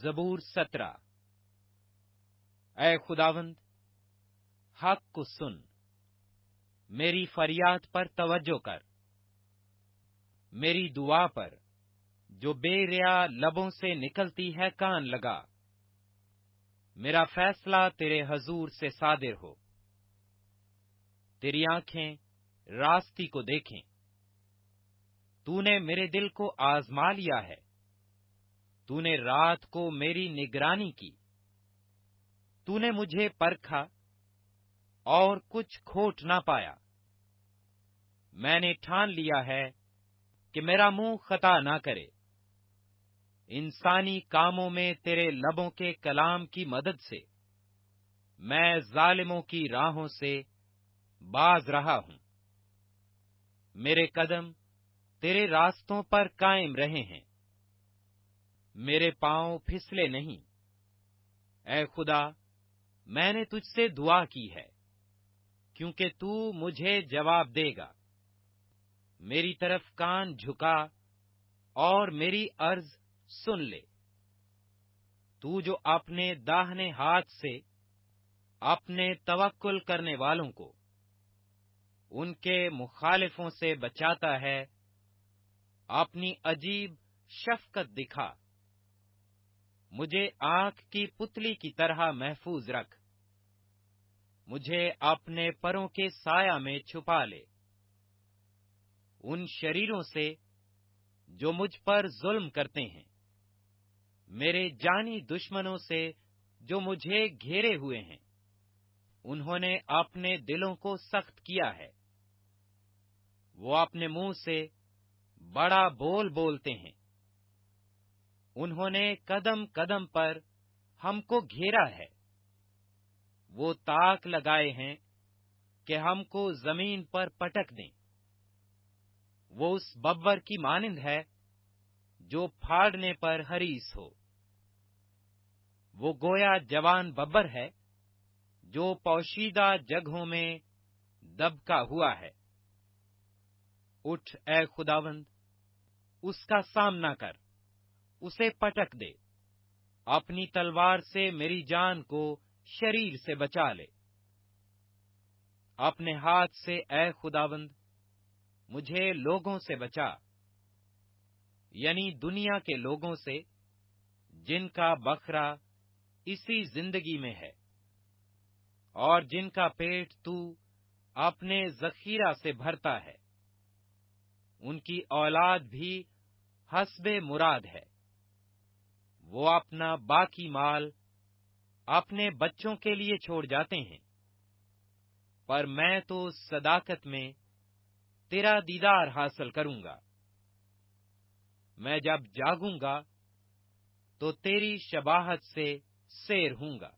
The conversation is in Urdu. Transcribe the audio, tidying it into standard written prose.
زبور 17۔ اے خداوند، حق کو سن، میری فریاد پر توجہ کر، میری دعا پر جو بے ریا لبوں سے نکلتی ہے کان لگا۔ میرا فیصلہ تیرے حضور سے صادر ہو، تیری آنکھیں راستی کو دیکھیں۔ تو نے میرے دل کو آزما لیا ہے، تو نے رات کو میری نگرانی کی۔ تو نے مجھے پرکھا اور کچھ کھوٹ نہ پایا۔ میں نے ٹھان لیا ہے کہ میرا منہ خطا نہ کرے۔ انسانی کاموں میں تیرے لبوں کے کلام کی مدد سے میں ظالموں کی راہوں سے باز رہا ہوں۔ میرے قدم تیرے راستوں پر قائم رہے ہیں، میرے پاؤں پھسلے نہیں۔ اے خدا، میں نے تجھ سے دعا کی ہے، کیونکہ تو مجھے جواب دے گا۔ میری طرف کان جھکا اور میری عرض سن لے۔ تو جو اپنے داہنے ہاتھ سے اپنے توکل کرنے والوں کو ان کے مخالفوں سے بچاتا ہے، اپنی عجیب شفقت دکھا۔ مجھے آنکھ کی پتلی کی طرح محفوظ رکھ، مجھے اپنے پروں کے سایہ میں چھپا لے۔ ان شریروں سے جو مجھ پر ظلم کرتے ہیں، میرے جانی دشمنوں سے جو مجھے گھیرے ہوئے ہیں، انہوں نے اپنے دلوں کو سخت کیا ہے۔ وہ اپنے منہ سے بڑا بول بولتے ہیں۔ انہوں نے قدم قدم پر ہم کو گھیرا ہے۔ وہ تاک لگائے ہیں کہ ہم کو زمین پر پٹک دیں۔ وہ اس ببر کی مانند ہے جو پھاڑنے پر حریص ہو۔ وہ گویا جوان ببر ہے جو پوشیدہ جگہوں میں دبکا ہوا ہے۔ اٹھ اے خداوند، اس کا سامنا کر، اسے پٹک دے۔ اپنی تلوار سے میری جان کو شریر سے بچا لے۔ اپنے ہاتھ سے اے خداوند مجھے لوگوں سے بچا، یعنی دنیا کے لوگوں سے جن کا بکھرا اسی زندگی میں ہے، اور جن کا پیٹ تو اپنے ذخیرہ سے بھرتا ہے۔ ان کی اولاد بھی حسب مراد ہے۔ وہ اپنا باقی مال اپنے بچوں کے لیے چھوڑ جاتے ہیں، پر میں تو صداقت میں تیرا دیدار حاصل کروں گا۔ میں جب جاگوں گا تو تیری شباہت سے سیر ہوں گا۔